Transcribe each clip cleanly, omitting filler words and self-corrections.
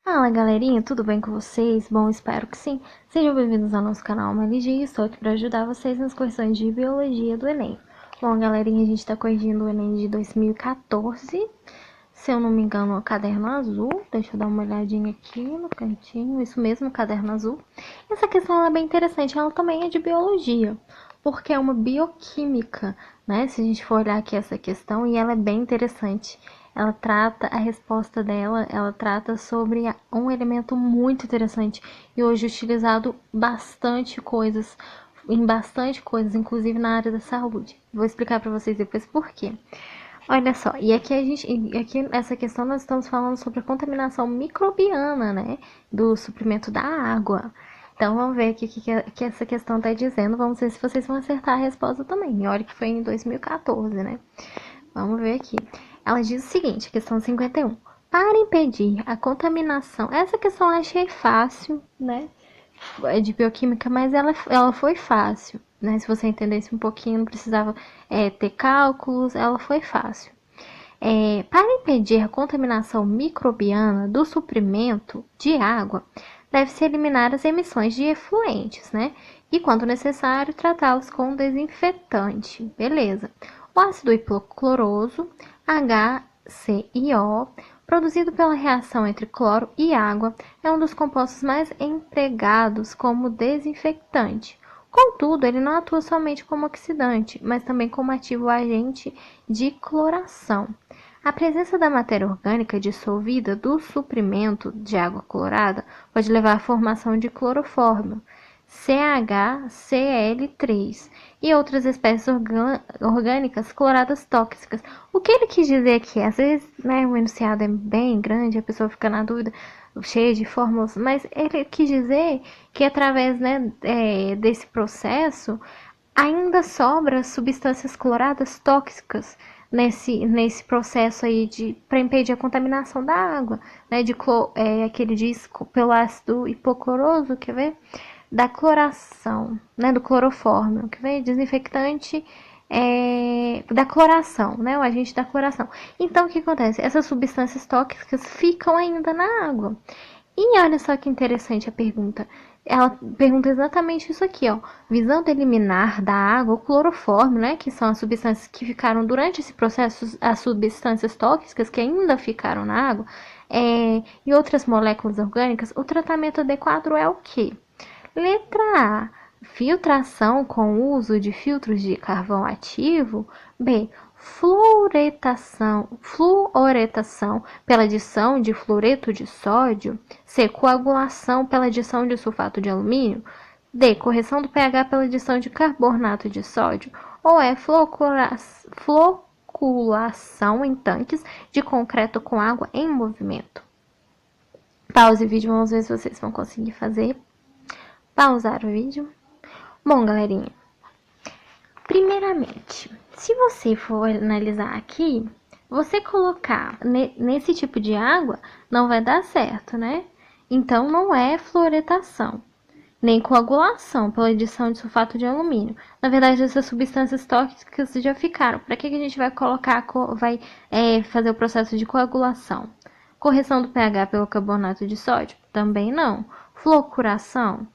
Fala galerinha, tudo bem com vocês? Bom, espero que sim. Sejam bem-vindos ao nosso canal MLG e estou aqui para ajudar vocês nas correções de Biologia do Enem. Bom, galerinha, a gente está corrigindo o Enem de 2014. Se eu não me engano, é o caderno azul. Deixa eu dar uma olhadinha aqui no cantinho. Isso mesmo, caderno azul. Essa questão é bem interessante, ela também é de Biologia, porque é uma bioquímica, né? Se a gente for olhar aqui essa questão, e ela é bem interessante. Ela trata, a resposta dela, ela trata sobre um elemento muito interessante e hoje utilizado em bastante coisas, inclusive na área da saúde. Vou explicar para vocês depois por quê. Olha só, e aqui nessa questão nós estamos falando sobre a contaminação microbiana, né, do suprimento da água. Então vamos ver aqui o que essa questão está dizendo. Vamos ver se vocês vão acertar a resposta também. E olha que foi em 2014, né? Vamos ver aqui. Ela diz o seguinte, questão 51. Para impedir a contaminação, essa questão eu achei fácil, né? É de bioquímica, mas ela foi fácil, né? Se você entendesse um pouquinho, não precisava ter cálculos, ela foi fácil. Para impedir a contaminação microbiana do suprimento de água, deve-se eliminar as emissões de efluentes, né? E, quando necessário, tratá-los com desinfetante. Beleza. O ácido hipocloroso, HClO, produzido pela reação entre cloro e água, é um dos compostos mais empregados como desinfectante. Contudo, ele não atua somente como oxidante, mas também como ativo agente de cloração. A presença da matéria orgânica dissolvida do suprimento de água clorada pode levar à formação de clorofórmio, CHCl3 e outras espécies orgânicas cloradas tóxicas. O que ele quis dizer aqui? Às vezes, né, o enunciado é bem grande, a pessoa fica na dúvida, cheia de fórmulas, mas ele quis dizer que através, né, desse processo ainda sobra substâncias cloradas tóxicas nesse processo aí para impedir a contaminação da água, né, aquele disco pelo ácido hipocloroso, quer ver? Da cloração, né, do clorofórmio, quer ver? Desinfectante da cloração, né, o agente da cloração. Então, o que acontece? Essas substâncias tóxicas ficam ainda na água. E olha só que interessante a pergunta. Ela pergunta exatamente isso aqui, ó. Visando eliminar da água o clorofórmio, né? Que são as substâncias que ficaram durante esse processo, as substâncias tóxicas que ainda ficaram na água, e outras moléculas orgânicas, o tratamento adequado é o quê? Letra A. Filtração com o uso de filtros de carvão ativo. B. Fluoretação pela adição de fluoreto de sódio. C. Coagulação pela adição de sulfato de alumínio. D. Correção do pH pela adição de carbonato de sódio. Ou E. Floculação em tanques de concreto com água em movimento. Pause o vídeo, vamos ver se vocês vão conseguir fazer. Pausar o vídeo. Bom, galerinha, primeiramente, se você for analisar aqui, você colocar nesse tipo de água não vai dar certo, né? Então, não é fluoretação, nem coagulação pela adição de sulfato de alumínio. Na verdade, essas substâncias tóxicas já ficaram. Para que a gente vai colocar, fazer o processo de coagulação? Correção do pH pelo carbonato de sódio? Também não. Flocuração?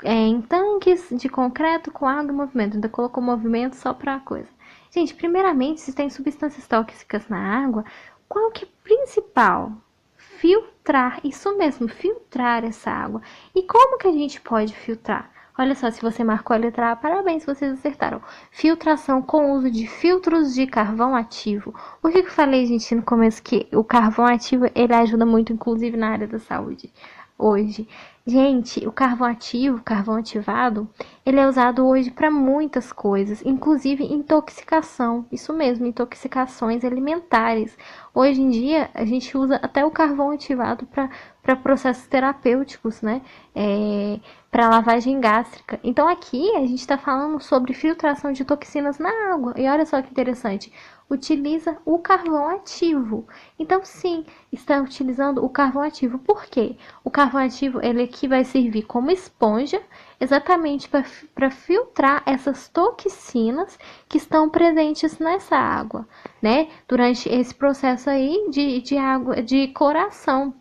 Em tanques de concreto com água em movimento. Ainda colocou movimento só para coisa. Gente, primeiramente, se tem substâncias tóxicas na água, qual que é o principal? Filtrar, isso mesmo, filtrar essa água. E como que a gente pode filtrar? Olha só, se você marcou a letra A, parabéns, vocês acertaram. Filtração com o uso de filtros de carvão ativo. Por que eu falei, gente, no começo que o carvão ativo, ele ajuda muito, inclusive, na área da saúde hoje? Gente, o carvão ativo, carvão ativado, ele é usado hoje para muitas coisas, inclusive intoxicação. Isso mesmo, intoxicações alimentares. Hoje em dia, a gente usa até o carvão ativado para processos terapêuticos, né? Para lavagem gástrica. Então, aqui a gente está falando sobre filtração de toxinas na água. E olha só que interessante. Utiliza o carvão ativo. Então, sim, está utilizando o carvão ativo. Por quê? O carvão ativo, ele aqui vai servir como esponja, exatamente para filtrar essas toxinas que estão presentes nessa água, né? Durante esse processo aí de cloração.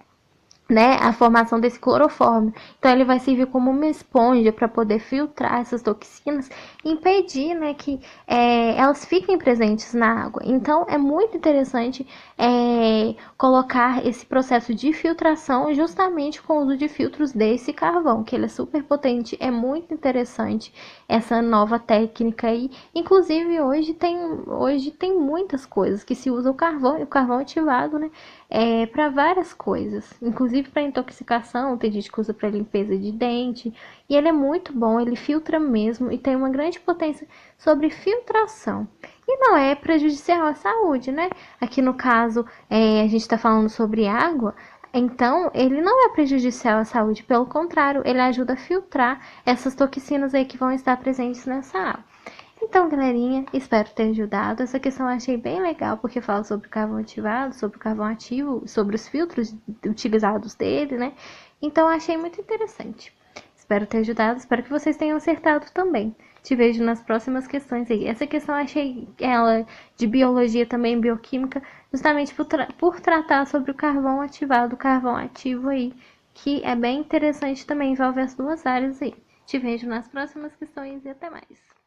né, a formação desse clorofórmio. Então ele vai servir como uma esponja para poder filtrar essas toxinas e impedir, né, que elas fiquem presentes na água. Então é muito interessante colocar esse processo de filtração justamente com o uso de filtros desse carvão, que ele é super potente, é muito interessante essa nova técnica aí. Inclusive hoje tem muitas coisas que se usa o carvão, e o carvão ativado, né, para várias coisas, inclusive para intoxicação, tem gente que usa para limpeza de dente, e ele é muito bom, ele filtra mesmo e tem uma grande potência sobre filtração. E não é prejudicial à saúde, né? Aqui no caso, a gente está falando sobre água, então ele não é prejudicial à saúde, pelo contrário, ele ajuda a filtrar essas toxinas aí que vão estar presentes nessa água. Então, galerinha, espero ter ajudado. Essa questão eu achei bem legal, porque fala sobre o carvão ativado, sobre o carvão ativo, sobre os filtros utilizados dele, né? Então, eu achei muito interessante. Espero ter ajudado, espero que vocês tenham acertado também. Te vejo nas próximas questões aí. Essa questão eu achei ela de biologia também, bioquímica, justamente por tratar sobre o carvão ativado, o carvão ativo aí, que é bem interessante também, envolve as duas áreas aí. Te vejo nas próximas questões e até mais.